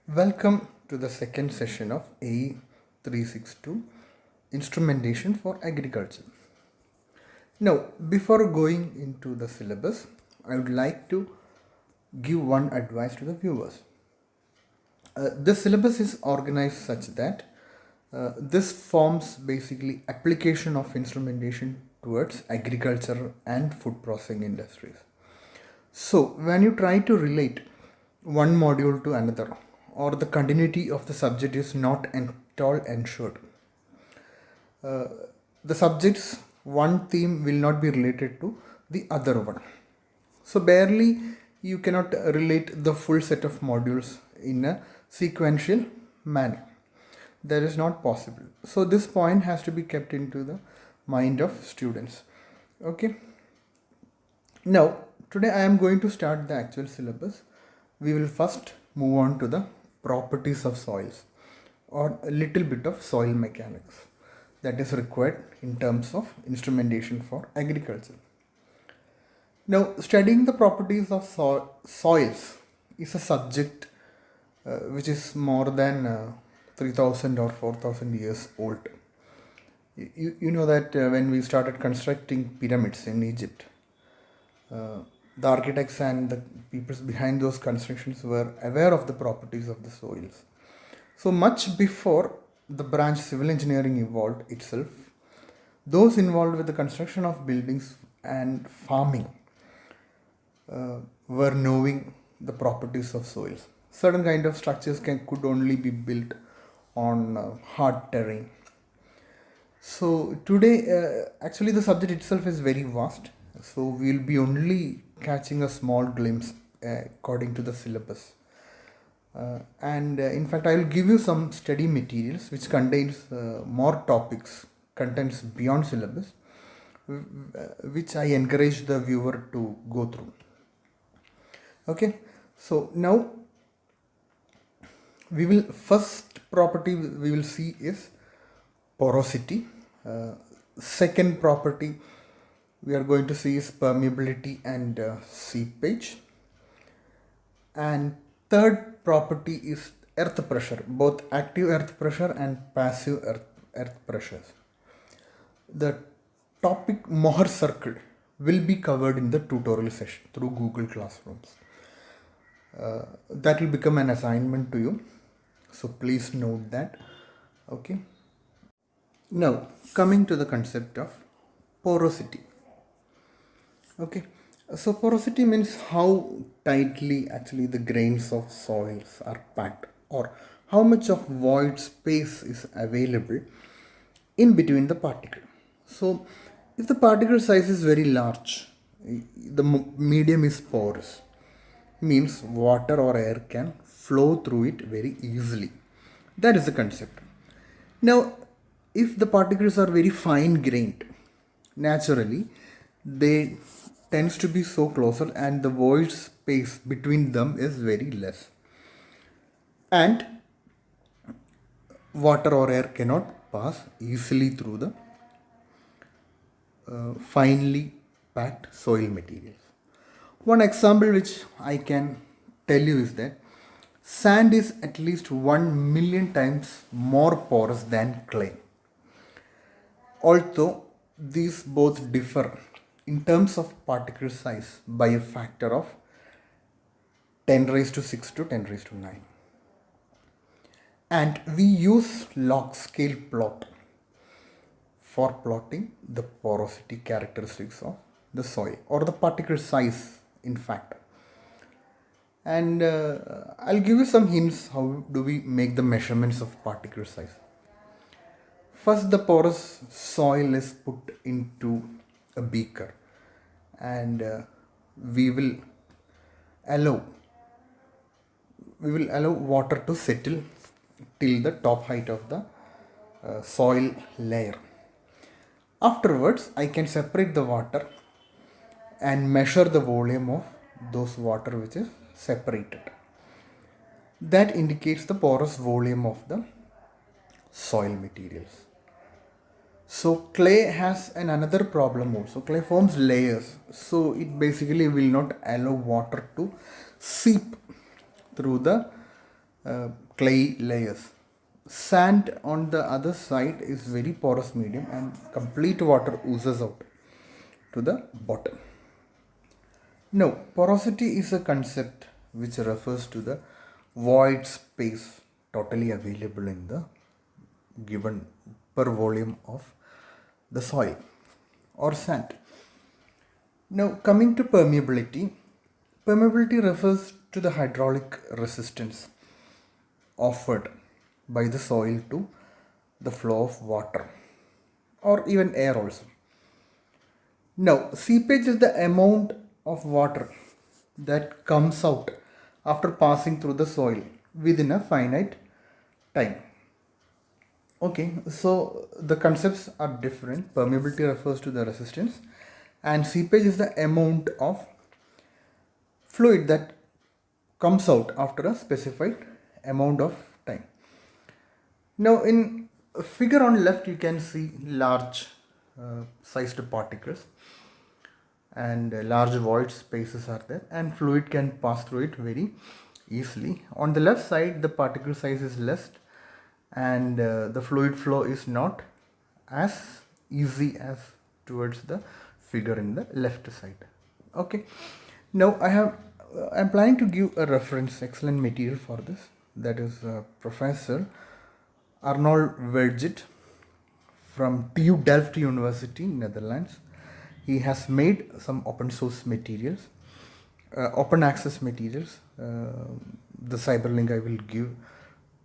Welcome to the second session of AE362 Instrumentation for Agriculture. Now, before going into the syllabus, I would like to give one advice to the viewers. The syllabus is organized such that this forms basically application of instrumentation towards agriculture and food processing industries. So, when you try to relate one module to another, or the continuity of the subject is not at all ensured, the subject's one theme will not be related to the other one. So, barely you cannot relate the full set of modules in a sequential manner. That is not possible. So, this point has to be kept into the mind of students. Okay. Now, today I am going to start the actual syllabus. We will first move on to the properties of soils or a little bit of soil mechanics that is required in terms of instrumentation for agriculture. Now, studying the properties of soils is a subject which is more than 3000 or 4000 years old. You know that when we started constructing pyramids in Egypt, the architects and the people behind those constructions were aware of the properties of the soils. So much before the branch civil engineering evolved itself, those involved with the construction of buildings and farming were knowing the properties of soils. Certain kind of structures could only be built on hard terrain. So today, actually the subject itself is very vast. So we will be only catching a small glimpse according to the syllabus. And in fact, I will give you some study materials which contains more topics, contents beyond syllabus, which I encourage the viewer to go through. Okay, so now we will first property we will see is porosity. Second property we are going to see is permeability and seepage. And third property is earth pressure, both active earth pressure and passive earth pressures. The topic Mohr circle will be covered in the tutorial session through Google Classrooms. That will become an assignment to you. So please note that. Okay. Now, coming to the concept of porosity. Okay, so porosity means how tightly actually the grains of soils are packed, or how much of void space is available in between the particle. So, if the particle size is very large, the medium is porous, means water or air can flow through it very easily. That is the concept. Now, if the particles are very fine grained, naturally they tends to be so closer and the void space between them is very less, and water or air cannot pass easily through the finely packed soil materials. One example which I can tell you is that sand is at least 1 million times more porous than clay. Although these both differ in terms of particle size by a factor of 10 raised to 6 to 10 raised to 9. And we use log scale plot for plotting the porosity characteristics of the soil, or the particle size in fact. And I'll give you some hints how do we make the measurements of particle size. First, the porous soil is put into a beaker, and we will allow water to settle till the top height of the soil layer. Afterwards, I can separate the water and measure the volume of those water which is separated. That indicates the porous volume of the soil materials. So clay has another problem also. Clay forms layers, so it basically will not allow water to seep through the clay layers. Sand on the other side is very porous medium and complete water oozes out to the bottom. Now, porosity is a concept which refers to the void space totally available in the given per volume of the soil or sand. Now, coming to permeability, permeability refers to the hydraulic resistance offered by the soil to the flow of water or even air also. Now, seepage is the amount of water that comes out after passing through the soil within a finite time. Okay, so the concepts are different. Permeability refers to the resistance, and seepage is the amount of fluid that comes out after a specified amount of time. Now, in figure on left, you can see large sized particles and large void spaces are there, and fluid can pass through it very easily. On the left side, the particle size is less and the fluid flow is not as easy as towards the figure in the left side. Okay, now I'm planning to give a reference, excellent material for this, that is Professor Arnold Vergit from TU Delft University, Netherlands. He has made some open source materials, open access materials. The cyber link I will give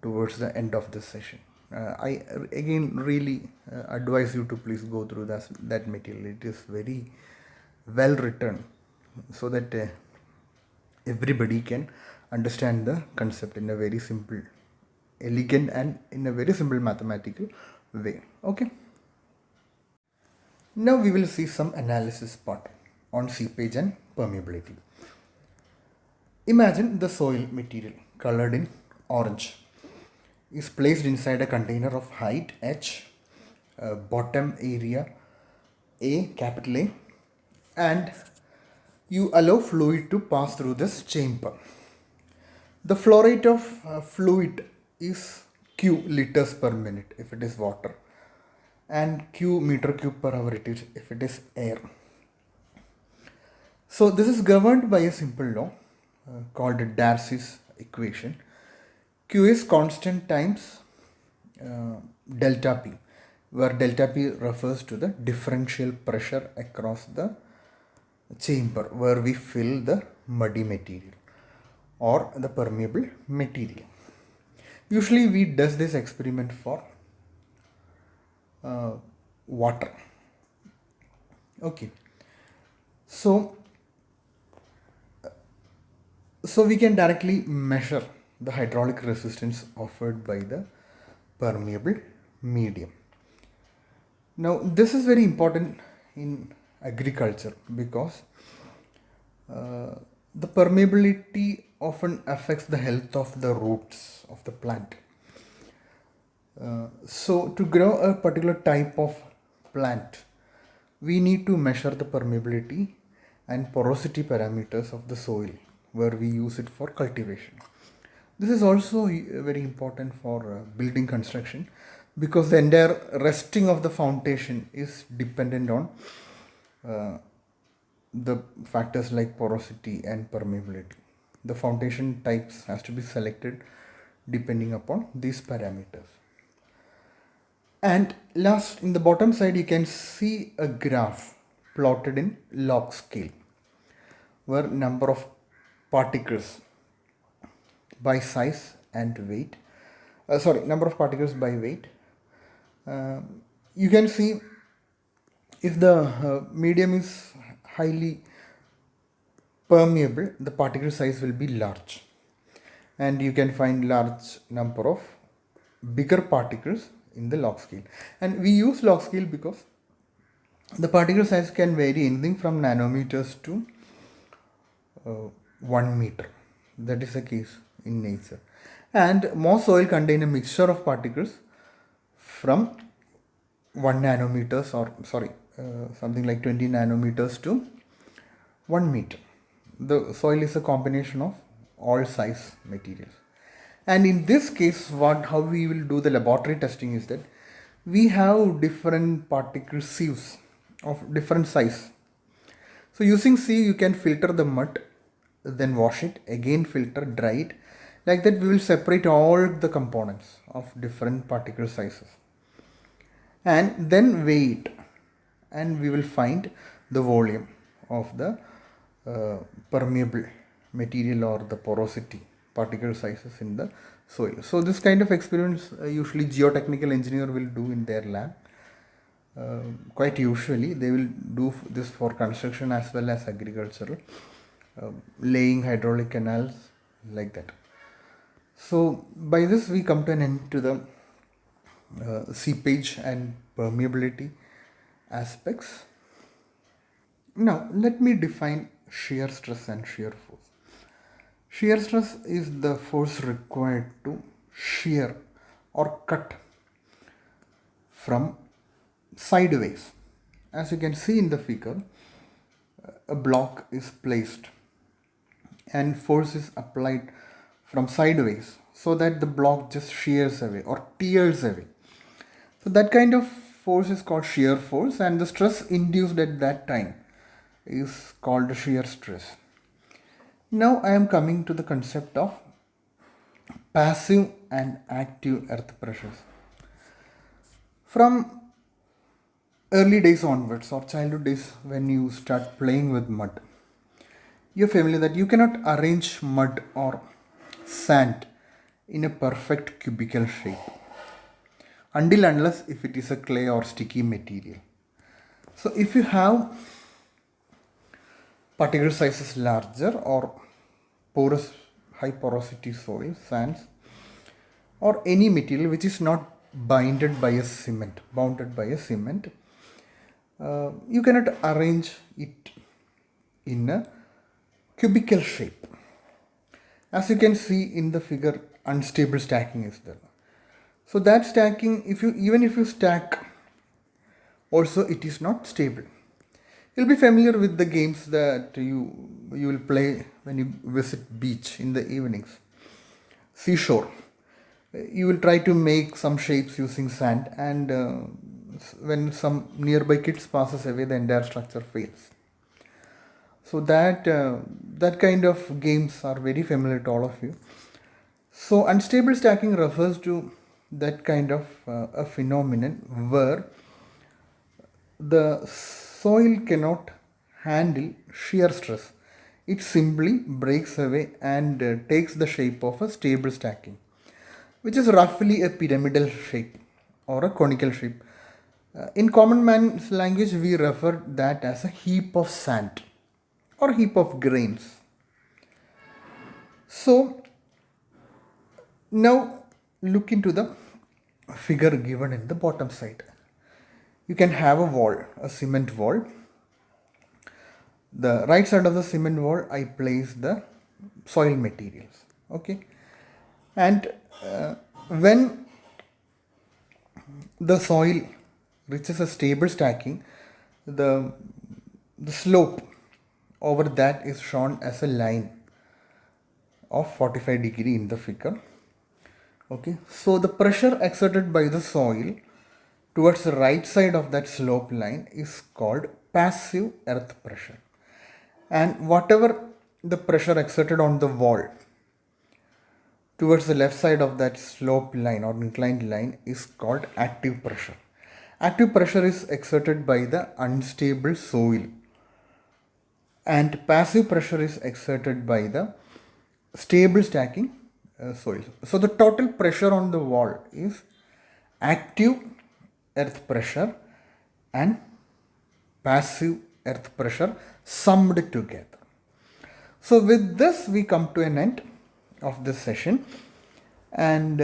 towards the end of this session. I again really advise you to please go through that material. It is very well written so that everybody can understand the concept in a very simple, elegant and in a very simple mathematical way. Okay. Now we will see some analysis part on seepage and permeability. Imagine the soil material colored in orange is placed inside a container of height h, bottom area A, capital A, and you allow fluid to pass through this chamber. The flow rate of fluid is Q liters per minute if it is water, and Q meter cube per hour it is if it is air. So this is governed by a simple law called Darcy's equation. Q is constant times delta P, where delta P refers to the differential pressure across the chamber where we fill the muddy material or the permeable material. Usually we does this experiment for water. Okay, so we can directly measure the hydraulic resistance offered by the permeable medium. Now this is very important in agriculture because the permeability often affects the health of the roots of the plant. So to grow a particular type of plant, we need to measure the permeability and porosity parameters of the soil where we use it for cultivation. This is also very important for building construction because the entire resting of the foundation is dependent on the factors like porosity and permeability. The foundation types has to be selected depending upon these parameters. And last, in the bottom side, you can see a graph plotted in log scale where number of particles by size and weight, number of particles by weight. You can see if the medium is highly permeable, the particle size will be large, and you can find large number of bigger particles in the log scale. And we use log scale because the particle size can vary anything from nanometers to 1 meter. That is the case in nature, and most soil contain a mixture of particles from 1 nanometers or something like 20 nanometers to 1 meter. The soil is a combination of all size materials, And in this case, how we will do the laboratory testing is that we have different particle sieves of different size. So using sieve, you can filter the mud, then wash it, again filter, dry it. Like that, we will separate all the components of different particle sizes and then weigh it, and we will find the volume of the permeable material or the porosity particle sizes in the soil. So this kind of experiments usually geotechnical engineer will do in their lab. Quite usually they will do this for construction as well as agricultural, laying hydraulic canals, like that. So by this we come to an end to the seepage and permeability aspects. Now let me define shear stress and shear force. Shear stress is the force required to shear or cut from sideways. As you can see in the figure, a block is placed and force is applied from sideways so that the block just shears away or tears away. So that kind of force is called shear force, and the stress induced at that time is called shear stress. Now I am coming to the concept of passive and active earth pressures. From early days onwards or childhood days, when you start playing with mud, you're familiar that you cannot arrange mud or sand in a perfect cubical shape unless if it is a clay or sticky material. So if you have particle sizes larger or porous, high porosity soil, sands, or any material which is not bounded by a cement, you cannot arrange it in a cubical shape. As you can see in the figure, unstable stacking is there. So that stacking, even if you stack, also it is not stable. You'll be familiar with the games that you will play when you visit beach in the evenings. Seashore. You will try to make some shapes using sand, and when some nearby kids passes away, the entire structure fails. So that kind of games are very familiar to all of you. So unstable stacking refers to that kind of a phenomenon where the soil cannot handle shear stress. It simply breaks away and takes the shape of a stable stacking, which is roughly a pyramidal shape or a conical shape. In common man's language, we refer that as a heap of sand or heap of grains. So now look into the figure given in the bottom side. You can have a wall, a cement wall. The right side of the cement wall, I place the soil materials. Okay, and when the soil reaches a stable stacking, the slope over that is shown as a line of 45 degree in the figure. Okay, so the pressure exerted by the soil towards the right side of that slope line is called passive earth pressure, and whatever the pressure exerted on the wall towards the left side of that slope line or inclined line is called active pressure. Active pressure is exerted by the unstable soil, and passive pressure is exerted by the stable stacking soil. So the total pressure on the wall is active earth pressure and passive earth pressure summed together. So with this we come to an end of this session, and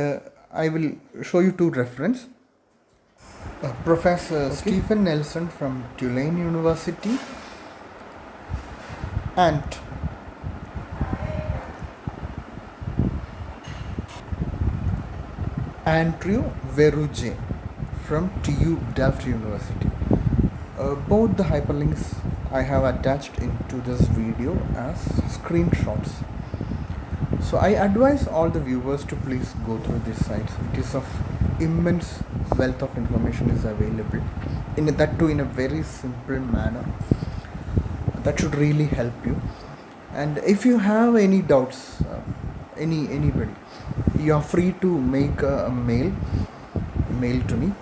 I will show you two references. Professor Stephen Nelson from Tulane University and Andrew Veruje from TU Delft University. Both the hyperlinks I have attached into this video as screenshots. So So I advise all the viewers to please go through these sites. It is of immense wealth of information is available, in that too in a very simple manner. That should really help you. And if you have any doubts, anybody, you are free to make a mail to me,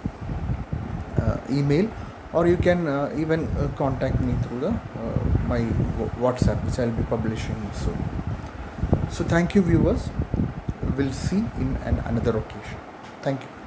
email, or you can even contact me through the my WhatsApp, which I'll be publishing soon. So thank you, viewers. We'll see in another occasion. Thank you.